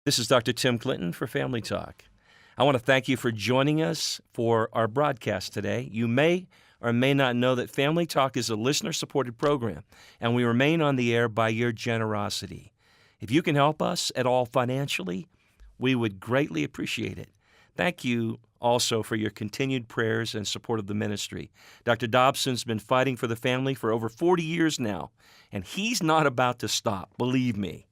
This is Dr. Tim Clinton for Family Talk. I want to thank you for joining us for our broadcast today. You may or may not know that Family Talk is a listener-supported program, and we remain on the air by your generosity. If you can help us at all financially, we would greatly appreciate it. Thank you also for your continued prayers and support of the ministry. Dr. Dobson's been fighting for the family for over 40 years now, and he's not about to stop, believe me.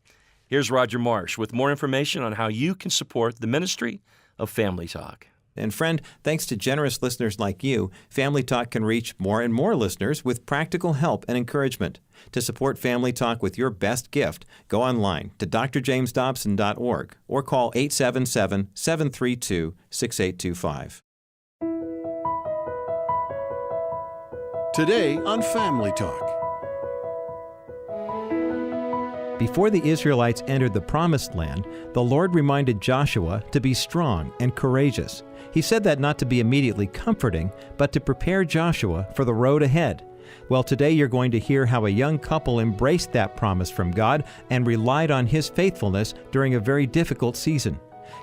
Here's Roger Marsh with more information on how you can support the ministry of Family Talk. And friend, thanks to generous listeners like you, Family Talk can reach more and more listeners with practical help and encouragement. To support Family Talk with your best gift, go online to drjamesdobson.org or call 877-732-6825. Today on Family Talk. Before the Israelites entered the Promised Land, the Lord reminded Joshua to be strong and courageous. He said that not to be immediately comforting, but to prepare Joshua for the road ahead. Well, today you're going to hear how a young couple embraced that promise from God and relied on His faithfulness during a very difficult season.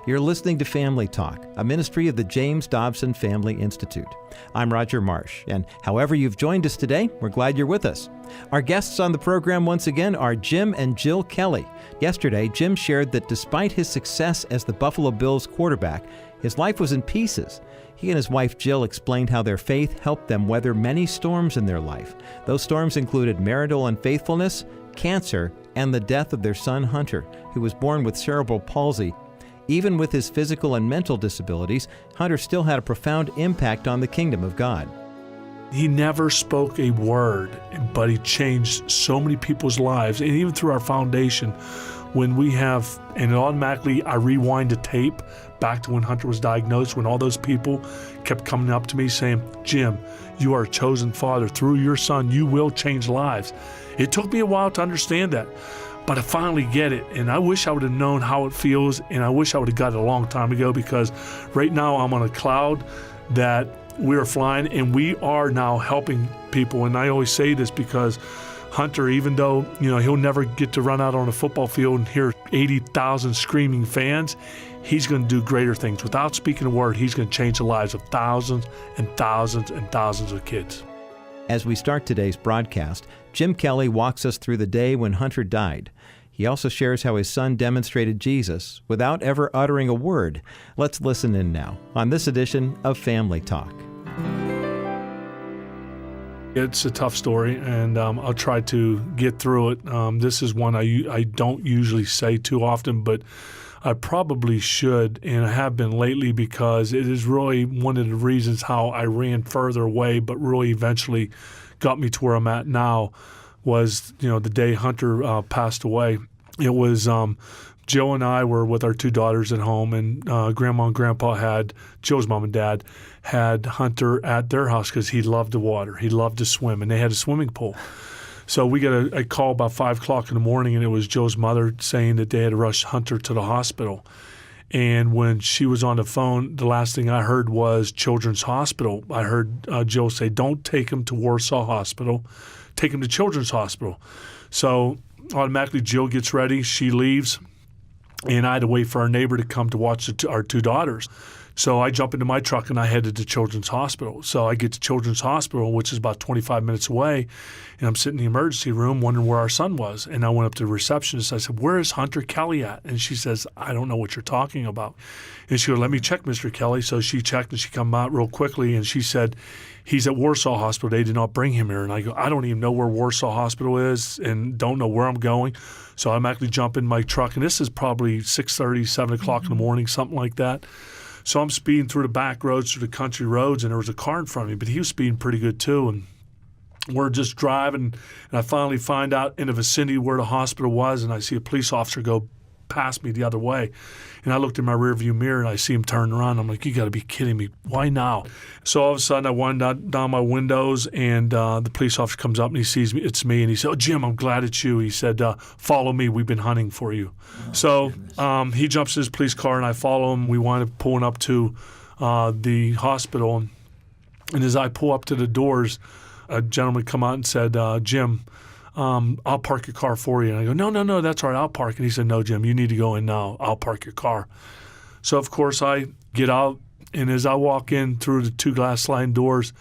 You're listening to Family Talk, a ministry of the James Dobson Family Institute. I'm Roger Marsh, and however you've joined us today, we're glad you're with us. Our guests on the program once again are Jim and Jill Kelly. Yesterday, Jim shared that despite his success as the Buffalo Bills quarterback, his life was in pieces. He and his wife Jill explained how their faith helped them weather many storms in their life. Those storms included marital unfaithfulness, cancer, and the death of their son Hunter, who was born with cerebral palsy. Even with his physical and mental disabilities, Hunter still had a profound impact on the kingdom of God. He never spoke a word, but he changed so many people's lives. And even through our foundation, when we have, and automatically I rewind the tape back to when Hunter was diagnosed, when all those people kept coming up to me saying, Jim, you are a chosen father. Through your son, you will change lives. It took me a while to understand that, but I finally get it. And I wish I would have known how it feels, and I wish I would have got it a long time ago, because right now I'm on a cloud that we are flying, and we are now helping people. And I always say this because Hunter, even though, he'll never get to run out on a football field and hear 80,000 screaming fans, he's going to do greater things. Without speaking a word, he's going to change the lives of thousands and thousands and thousands of kids. As we start today's broadcast, Jim Kelly walks us through the day when Hunter died. He also shares how his son demonstrated Jesus without ever uttering a word. Let's listen in now on this edition of Family Talk. It's a tough story, and I'll try to get through it. This is one I don't usually say too often, but I probably should, and I have been lately, because it is really one of the reasons how I ran further away, but really eventually got me to where I'm at now, was, the day Hunter passed away. It was Jill and I were with our two daughters at home, and Grandma and Grandpa had, Jill's mom and dad, had Hunter at their house because he loved the water. He loved to swim, and they had a swimming pool. So we got a call about 5 o'clock in the morning, and it was Jill's mother saying that they had to rush Hunter to the hospital. And when she was on the phone, the last thing I heard was Children's Hospital. I heard Jill say, don't take him to Warsaw Hospital, take him to Children's Hospital. So automatically Jill gets ready, she leaves, and I had to wait for our neighbor to come to watch our two daughters. So I jump into my truck and I headed to Children's Hospital. So I get to Children's Hospital, which is about 25 minutes away, and I'm sitting in the emergency room wondering where our son was. And I went up to the receptionist. I said, where is Hunter Kelly at? And she says, I don't know what you're talking about. And she goes, let me check Mr. Kelly. So she checked, and she come out real quickly, and she said, he's at Warsaw Hospital. They did not bring him here. And I go, I don't even know where Warsaw Hospital is and don't know where I'm going. So I automatically jump in my truck, and this is probably 6:30, 7 o'clock in the morning, something like that. So I'm speeding through the back roads, through the country roads, and there was a car in front of me, but he was speeding pretty good too. And we're just driving, and I finally find out in the vicinity where the hospital was, and I see a police officer go past me the other way. And I looked in my rearview mirror, and I see him turn around. I'm like, you got to be kidding me. Why now? So all of a sudden, I wind down my windows, and the police officer comes up, and he sees me. It's me. And he said, oh, Jim, I'm glad it's you. He said, follow me. We've been hunting for you. Oh, so he jumps in his police car, and I follow him. We wind up pulling up to the hospital. And as I pull up to the doors, a gentleman come out and said, Jim, I'll park your car for you. And I go, no, that's all right, I'll park. And he said, no, Jim, you need to go in now. I'll park your car. So, of course, I get out, and as I walk in through the 2 glass sliding doors,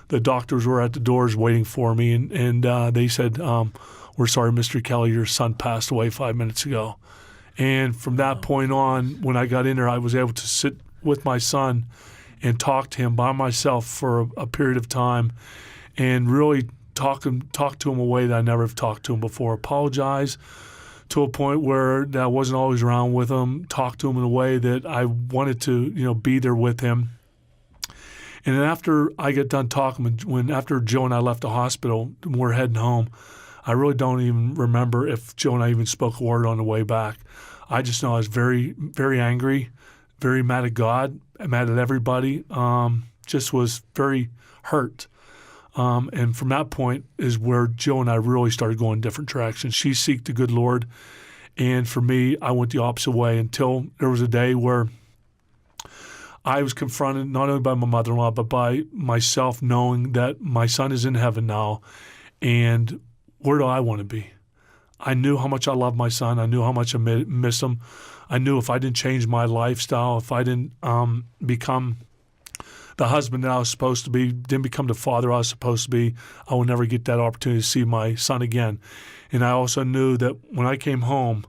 the doctors were at the doors waiting for me, and they said, we're sorry, Mr. Kelly, your son passed away 5 minutes ago. And from that point on, when I got in there, I was able to sit with my son and talk to him by myself for a period of time and really talk to him a way that I never have talked to him before. Apologize to a point where I wasn't always around with him, talk to him in a way that I wanted to, be there with him. And then after I get done talking, after Joe and I left the hospital and we're heading home, I really don't even remember if Joe and I even spoke a word on the way back. I just know I was very, very angry, very mad at God, mad at everybody, just was very hurt. And from that point is where Joe and I really started going different directions. She seeked the good Lord, and for me, I went the opposite way until there was a day where I was confronted not only by my mother-in-law, but by myself, knowing that my son is in heaven now, and where do I want to be? I knew how much I love my son. I knew how much I miss him. I knew if I didn't change my lifestyle, if I didn't become the husband that I was supposed to be, didn't become the father I was supposed to be, I would never get that opportunity to see my son again. And I also knew that when I came home,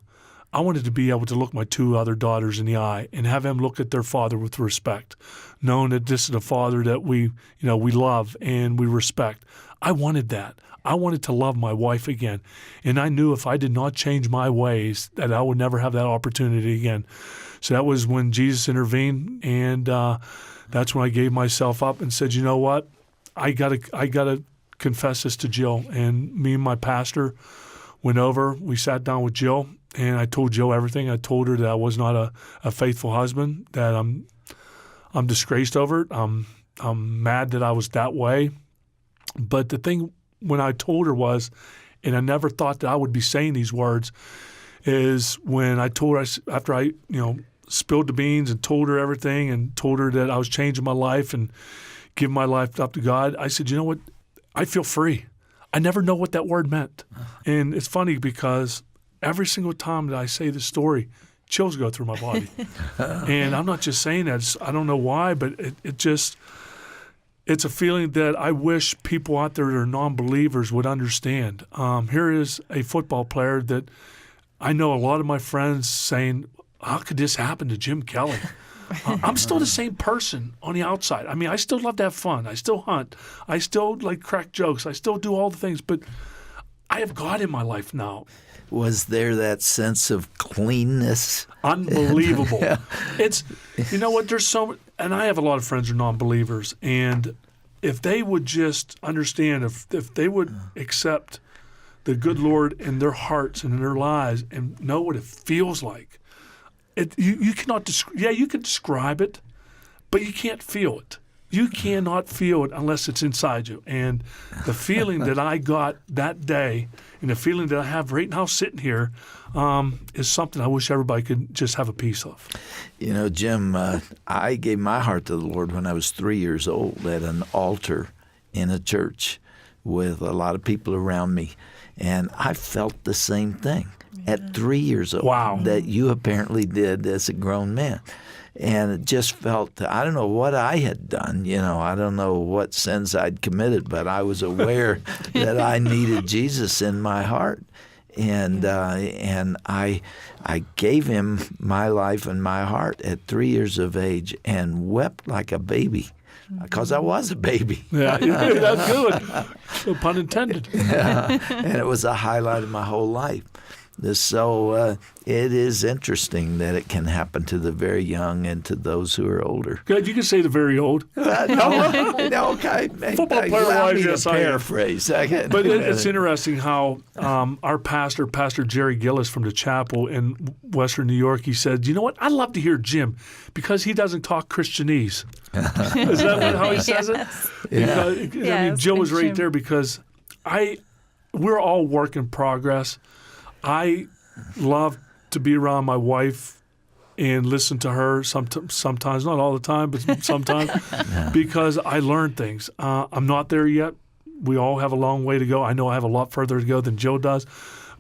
I wanted to be able to look my 2 other daughters in the eye and have them look at their father with respect, knowing that this is a father that we love and we respect. I wanted that. I wanted to love my wife again. And I knew if I did not change my ways that I would never have that opportunity again. So that was when Jesus intervened, and that's when I gave myself up and said, you know what? I gotta confess this to Jill. And me and my pastor went over. We sat down with Jill, and I told Jill everything. I told her that I was not a faithful husband, that I'm disgraced over it. I'm mad that I was that way. But the thing when I told her was, and I never thought that I would be saying these words, is when I told her, after I spilled the beans and told her everything and told her that I was changing my life and giving my life up to God, I said, you know what? I feel free. I never know what that word meant. And it's funny because every single time that I say this story, chills go through my body. And I'm not just saying that. I don't know why, but it's a feeling that I wish people out there that are non-believers would understand. Here is a football player that I know a lot of my friends saying, how could this happen to Jim Kelly? I'm still the same person on the outside. I mean, I still love to have fun. I still hunt. I still crack jokes. I still do all the things. But I have God in my life now. Was there that sense of cleanness? Unbelievable. Yeah. It's, you know what, there's so, and I have a lot of friends who are non-believers, and if they would just understand, if they would accept the good Lord in their hearts and in their lives and know what it feels like, you cannot, you can describe it, but you can't feel it. You cannot feel it unless it's inside you. And the feeling that I got that day and the feeling that I have right now sitting here is something I wish everybody could just have a piece of. You know, Jim, I gave my heart to the Lord when I was 3 years old at an altar in a church with a lot of people around me. And I felt the same thing at 3 years old. Wow. That you apparently did as a grown man. And it just felt, I don't know what I had done, I don't know what sins I'd committed, but I was aware that I needed Jesus in my heart. And I gave him my life and my heart at 3 years of age and wept like a baby because I was a baby. Yeah, that's good. No pun intended. Yeah. And it was a highlight of my whole life. So it is interesting that it can happen to the very young and to those who are older. Good, you can say the very old. No, okay. Football player-wise, yes, I am. Paraphrase. But it's interesting how our pastor, Pastor Jerry Gillis from the chapel in Western New York, he said, you know what, I'd love to hear Jim because he doesn't talk Christianese. Is that how he says it? Yeah. Because, I mean, Jill was right there because we're all work in progress. I love to be around my wife and listen to her sometimes, not all the time, but sometimes, because I learn things. I'm not there yet we all have a long way to go. I know I have a lot further to go than Joe does,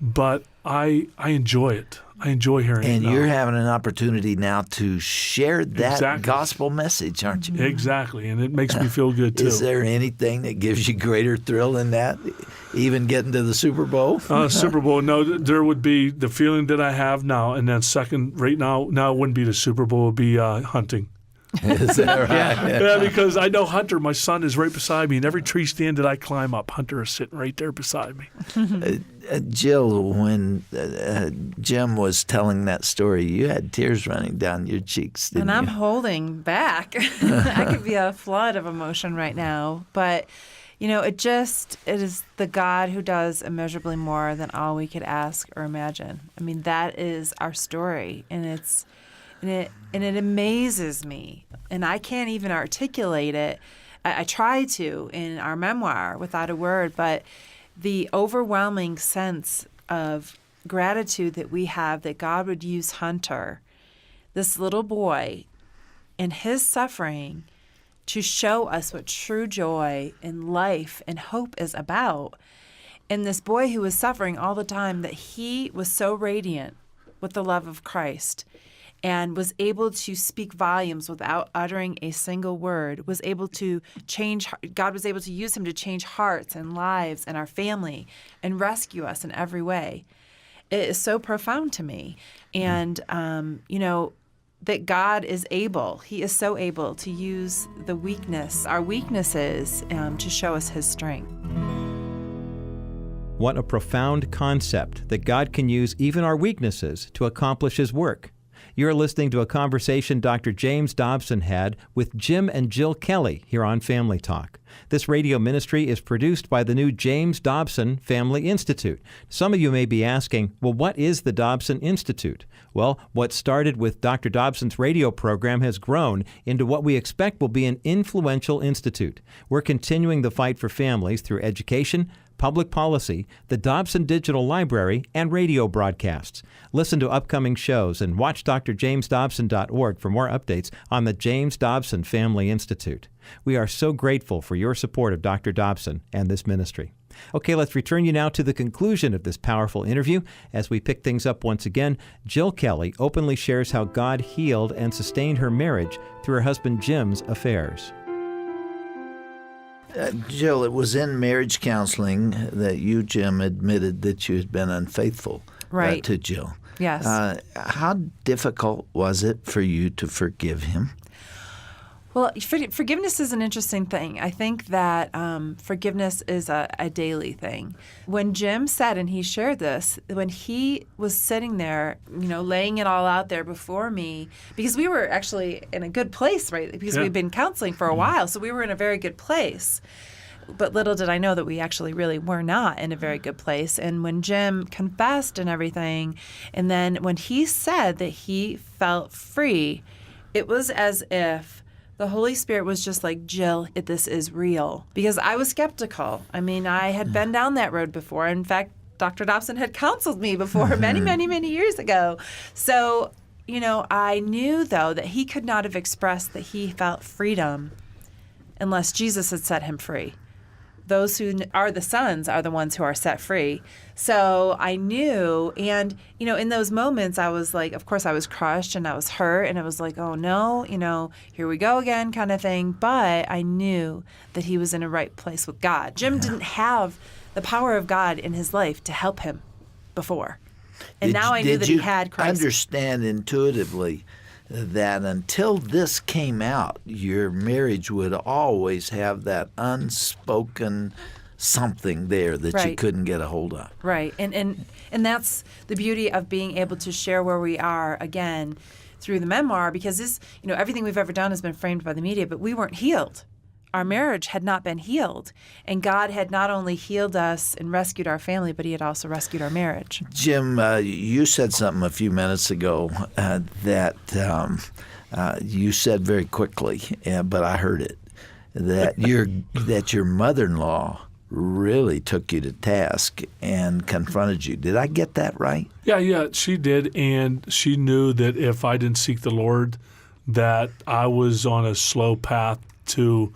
but I enjoy it. I enjoy hearing it. And you're having an opportunity now to share that gospel message, aren't you? Exactly, and it makes me feel good too. Is there anything that gives you greater thrill than that, even getting to the Super Bowl? Super Bowl, no, there would be the feeling that I have now, and then second, right now it wouldn't be the Super Bowl, it would be hunting. Is that right? Yeah, because I know Hunter, my son, is right beside me, and every tree stand that I climb up, Hunter is sitting right there beside me. Jill, when Jim was telling that story, you had tears running down your cheeks, didn't And I'm you? holding back. I could be a flood of emotion right now. But, it is the God who does immeasurably more than all we could ask or imagine. I mean, that is our story. And it amazes me. And I can't even articulate it. I try to in our memoir without a word, but the overwhelming sense of gratitude that we have that God would use Hunter, this little boy, in his suffering to show us what true joy in life and hope is about. And this boy who was suffering all the time, that he was so radiant with the love of Christ and was able to speak volumes without uttering a single word, was able to change, God was able to use him to change hearts and lives and our family and rescue us in every way. It is so profound to me. And, that God is able, he is so able to use our weaknesses to show us his strength. What a profound concept that God can use even our weaknesses to accomplish his work. You're listening to a conversation Dr. James Dobson had with Jim and Jill Kelly here on Family Talk. This radio ministry is produced by the new James Dobson Family Institute. Some of you may be asking, well, what is the Dobson Institute? Well, what started with Dr. Dobson's radio program has grown into what we expect will be an influential institute. We're continuing the fight for families through education, public policy, the Dobson Digital Library, and radio broadcasts. Listen to upcoming shows and watch drjamesdobson.org for more updates on the James Dobson Family Institute. We are so grateful for your support of Dr. Dobson and this ministry. Okay, let's return you now to the conclusion of this powerful interview. As we pick things up once again, Jill Kelly openly shares how God healed and sustained her marriage through her husband Jim's affairs. Jill, it was in marriage counseling that you, Jim, admitted that you had been unfaithful to Jill. Yes. How difficult was it for you to forgive him? Well, forgiveness is an interesting thing. I think that forgiveness is a daily thing. When Jim said, and he shared this, when he was sitting there, laying it all out there before me, because we were actually in a good place, right? Because we'd been counseling for a while, so we were in a very good place. But little did I know that we actually really were not in a very good place. And when Jim confessed and everything, and then when he said that he felt free, it was as if the Holy Spirit was just like, Jill, this is real. Because I was skeptical. I mean, I had been down that road before. In fact, Dr. Dobson had counseled me before many, many, many years ago. So, I knew, though, that he could not have expressed that he felt freedom unless Jesus had set him free. Those who are the sons are the ones who are set free. So I knew, and, in those moments, I was like, of course, I was crushed and I was hurt, and I was like, oh, no, here we go again kind of thing. But I knew that he was in a right place with God. Jim didn't have the power of God in his life to help him before. And now I knew that he had Christ. Did you understand intuitively that until this came out, your marriage would always have that unspoken something there that you couldn't get a hold of? Right. And that's the beauty of being able to share where we are again through the memoir, because this, everything we've ever done has been framed by the media, but we weren't healed. Our marriage had not been healed. And God had not only healed us and rescued our family, but he had also rescued our marriage. Jim, you said something a few minutes ago that you said very quickly, but I heard it, that your mother-in-law really took you to task and confronted you. Did I get that right? Yeah, she did. And she knew that if I didn't seek the Lord, that I was on a slow path to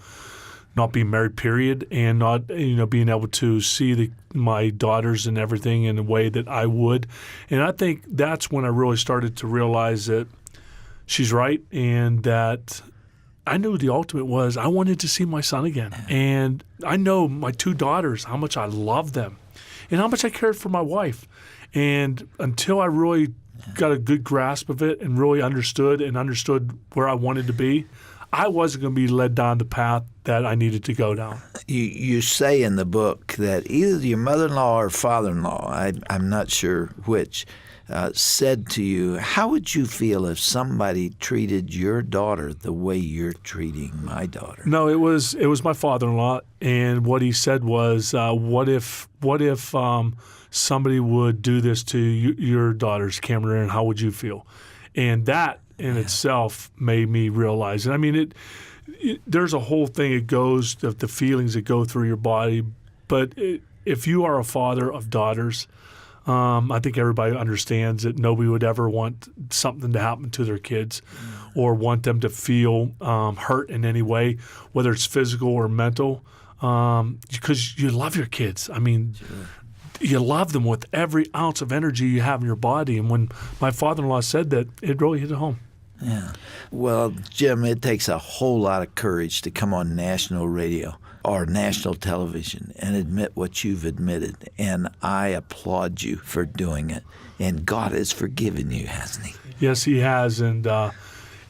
not being married, period, and not being able to see my daughters and everything in a way that I would. And I think that's when I really started to realize that she's right, and that I knew the ultimate was I wanted to see my son again. And I know my 2 daughters, how much I love them and how much I cared for my wife. And until I really got a good grasp of it and really understood where I wanted to be, I wasn't going to be led down the path that I needed to go down. You say in the book that either your mother-in-law or father-in-law, I'm not sure which, said to you, how would you feel if somebody treated your daughter the way you're treating my daughter? No, it was my father-in-law, and what he said was, what if somebody would do this to your daughters, Cameron, and how would you feel? And that in itself made me realize it. I mean, there's a whole thing it goes, the feelings that go through your body, but if you are a father of daughters, I think everybody understands that nobody would ever want something to happen to their kids or want them to feel hurt in any way, whether it's physical or mental, because you love your kids. I mean, you love them with every ounce of energy you have in your body. And when my father-in-law said that, it really hit home. Yeah. Well, Jim, it takes a whole lot of courage to come on national radio or national television and admit what you've admitted. And I applaud you for doing it. And God has forgiven you, hasn't He? Yes, He has. And,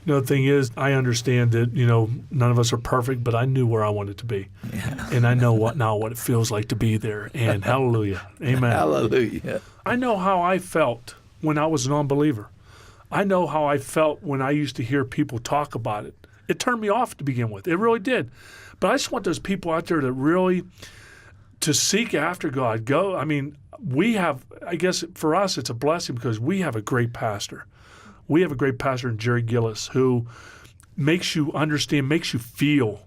the thing is, I understand that, none of us are perfect, but I knew where I wanted to be. Yeah. And I know what it feels like to be there. And hallelujah. Amen. Hallelujah. I know how I felt when I was an unbeliever. I know how I felt when I used to hear people talk about it. It turned me off to begin with. It really did. But I just want those people out there to seek after God. Go. I mean, we have, I guess for us, it's a blessing because we have a great pastor. We have a great pastor in Jerry Gillis who makes you understand, makes you feel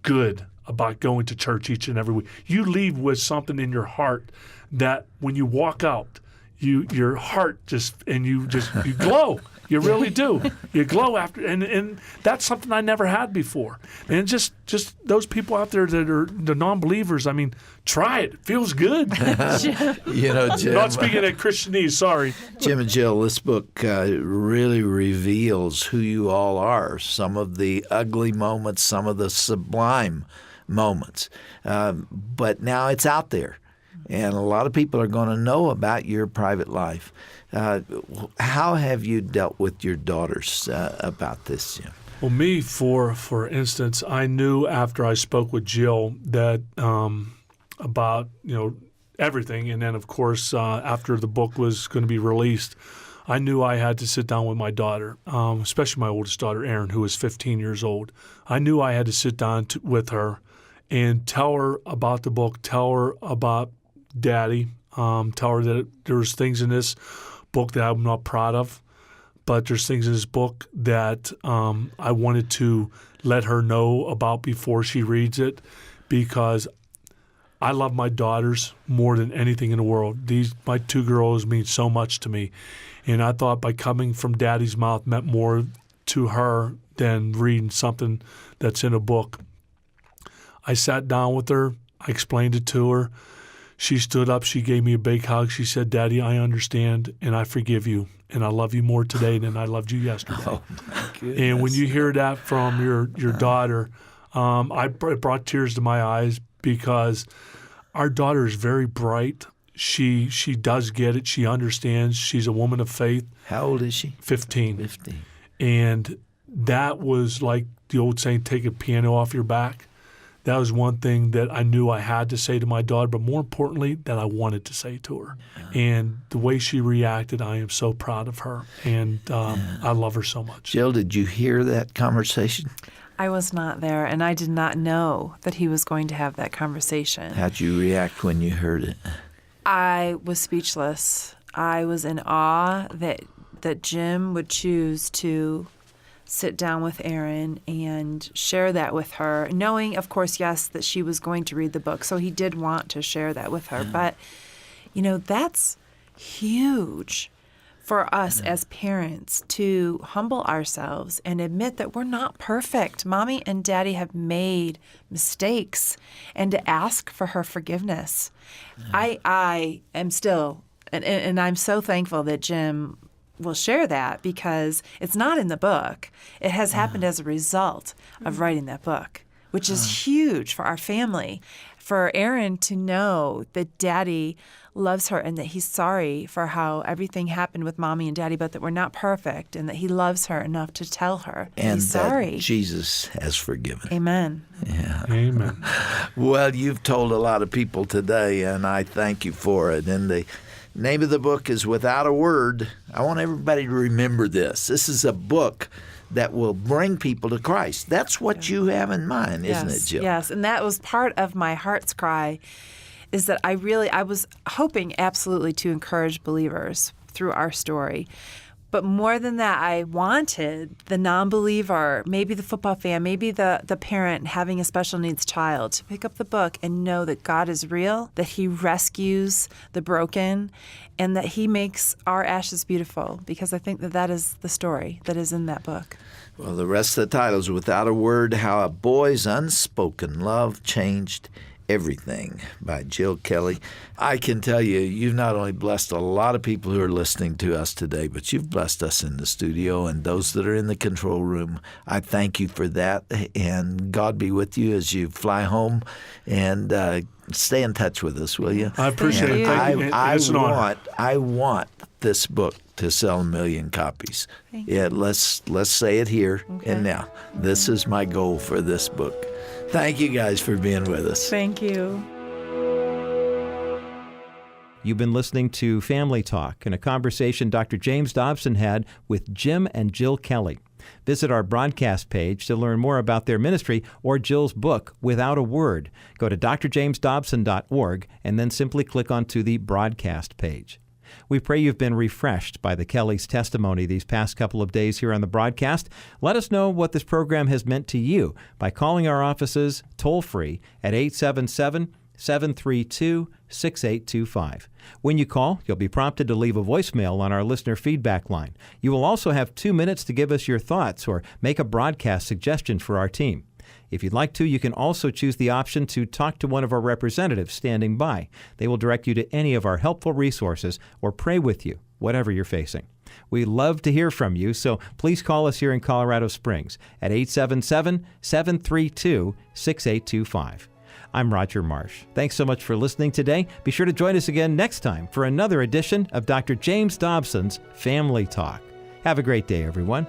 good about going to church each and every week. You leave with something in your heart that when you walk out, your heart you glow. You really do. You glow after, and that's something I never had before. And just those people out there that are the non-believers, I mean, try it. It feels good. Jim. Not speaking at Christianese, sorry. Jim and Jill, this book really reveals who you all are. Some of the ugly moments, some of the sublime moments. But now it's out there. And a lot of people are going to know about your private life. How have you dealt with your daughters about this, Jim? Well, me, for instance, I knew after I spoke with Jill that about everything, and then of course after the book was going to be released, I knew I had to sit down with my daughter, especially my oldest daughter, Erin, who is 15 years old. I knew I had to sit down with her and tell her about the book, tell her about Daddy, tell her that there's things in this book that I'm not proud of, but there's things in this book that I wanted to let her know about before she reads it, because I love my daughters more than anything in the world. My 2 girls mean so much to me, and I thought by coming from Daddy's mouth meant more to her than reading something that's in a book. I sat down with her. I explained it to her. She stood up. She gave me a big hug. She said, "Daddy, I understand, and I forgive you, and I love you more today than I loved you yesterday." Oh, my goodness. And when you hear that from your daughter, it brought tears to my eyes, because our daughter is very bright. She does get it. She understands. She's a woman of faith. How old is she? 15. 15. And that was like the old saying, take a piano off your back. That was one thing that I knew I had to say to my daughter, but more importantly, that I wanted to say to her. Yeah. And the way she reacted, I am so proud of her, and I love her so much. Jill, did you hear that conversation? I was not there, and I did not know that he was going to have that conversation. How'd you react when you heard it? I was speechless. I was in awe that Jim would choose to sit down with Erin and share that with her, knowing, of course, yes, that she was going to read the book. So he did want to share that with her. But, that's huge for us as parents to humble ourselves and admit that we're not perfect. Mommy and Daddy have made mistakes, and to ask for her forgiveness. I am still, and I'm so thankful that Jim will share that, because it's not in the book. It has happened as a result of writing that book, which is huge for our family. For Erin to know that Daddy loves her and that he's sorry for how everything happened with Mommy and Daddy, but that we're not perfect, and that he loves her enough to tell her And he's that sorry. Jesus has forgiven. Amen. Yeah. Amen. Well, you've told a lot of people today, and I thank you for it. And the name of the book is Without a Word. I want everybody to remember this. This is a book that will bring people to Christ. That's what you have in mind, isn't it, Jill? Yes, and that was part of my heart's cry, is that I was hoping absolutely to encourage believers through our story. But more than that, I wanted the non-believer, maybe the football fan, maybe the parent having a special needs child, to pick up the book and know that God is real, that he rescues the broken, and that he makes our ashes beautiful, because I think that is the story that is in that book. Well, the rest of the title is Without a Word, How a Boy's Unspoken Love Changed Everything by Jill Kelly. I can tell you, you've not only blessed a lot of people who are listening to us today, but you've blessed us in the studio and those that are in the control room. I thank you for that, and God be with you as you fly home, and stay in touch with us, will you? I appreciate it. Thank you. It's an honor. I want this book to sell 1 million copies. Yeah, let's say it here and now. This is my goal for this book. Thank you guys for being with us. Thank you. You've been listening to Family Talk and a conversation Dr. James Dobson had with Jim and Jill Kelly. Visit our broadcast page to learn more about their ministry or Jill's book, Without a Word. Go to drjamesdobson.org and then simply click onto the broadcast page. We pray you've been refreshed by the Kellys' testimony these past couple of days here on the broadcast. Let us know what this program has meant to you by calling our offices toll-free at 877-732-6825. When you call, you'll be prompted to leave a voicemail on our listener feedback line. You will also have 2 minutes to give us your thoughts or make a broadcast suggestion for our team. If you'd like to, you can also choose the option to talk to one of our representatives standing by. They will direct you to any of our helpful resources or pray with you, whatever you're facing. We love to hear from you, so please call us here in Colorado Springs at 877-732-6825. I'm Roger Marsh. Thanks so much for listening today. Be sure to join us again next time for another edition of Dr. James Dobson's Family Talk. Have a great day, everyone.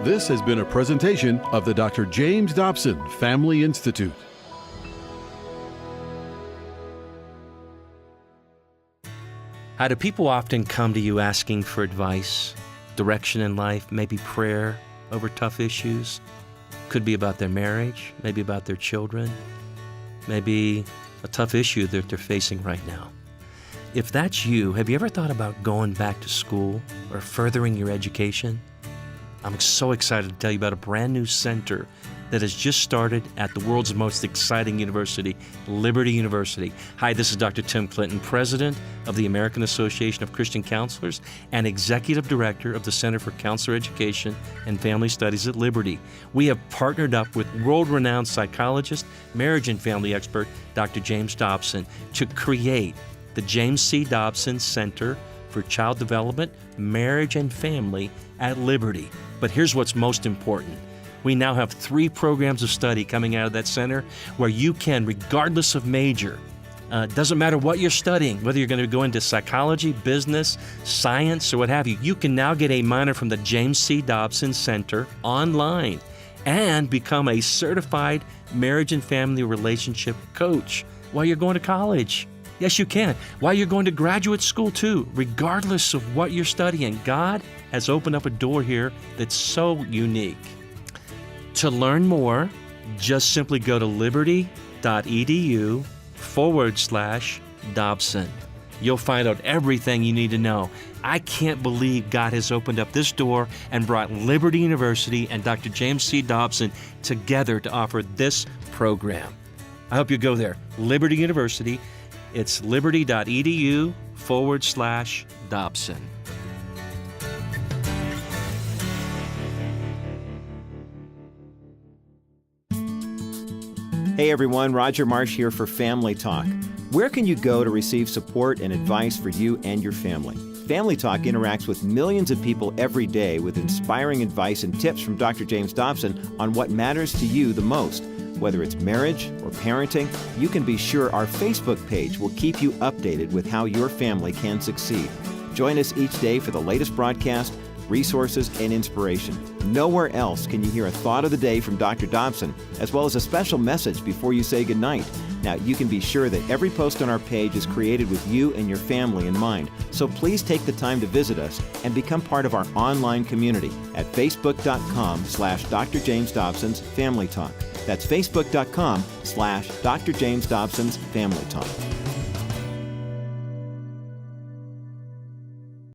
This has been a presentation of the Dr. James Dobson Family Institute. How do people often come to you asking for advice, direction in life, maybe prayer over tough issues? Could be about their marriage, maybe about their children, maybe a tough issue that they're facing right now. If that's you, have you ever thought about going back to school or furthering your education? I'm so excited to tell you about a brand new center that has just started at the world's most exciting university, Liberty University. Hi, this is Dr. Tim Clinton, President of the American Association of Christian Counselors and Executive Director of the Center for Counselor Education and Family Studies at Liberty. We have partnered up with world-renowned psychologist, marriage and family expert, Dr. James Dobson, to create the James C. Dobson Center for Child Development, Marriage, and Family at Liberty. But here's what's most important. We now have 3 programs of study coming out of that center where you can, regardless of major, doesn't matter what you're studying, whether you're going to go into psychology, business, science, or what have you, you can now get a minor from the James C. Dobson Center online and become a certified marriage and family relationship coach while you're going to college. Yes, you can. While you're going to graduate school, too, regardless of what you're studying, God has opened up a door here that's so unique. To learn more, just simply go to liberty.edu/Dobson. You'll find out everything you need to know. I can't believe God has opened up this door and brought Liberty University and Dr. James C. Dobson together to offer this program. I hope you go there. Liberty University. It's liberty.edu/Dobson. Hey everyone, Roger Marsh here for Family Talk. Where can you go to receive support and advice for you and your family? Family Talk interacts with millions of people every day with inspiring advice and tips from Dr. James Dobson on what matters to you the most. Whether it's marriage or parenting, you can be sure our Facebook page will keep you updated with how your family can succeed. Join us each day for the latest broadcast, resources, and inspiration. Nowhere else can you hear a thought of the day from Dr. Dobson, as well as a special message before you say goodnight. Now, you can be sure that every post on our page is created with you and your family in mind. So please take the time to visit us and become part of our online community at facebook.com/Dr. James Dobson's Family Talk. That's facebook.com/Dr. James Dobson's Family Talk.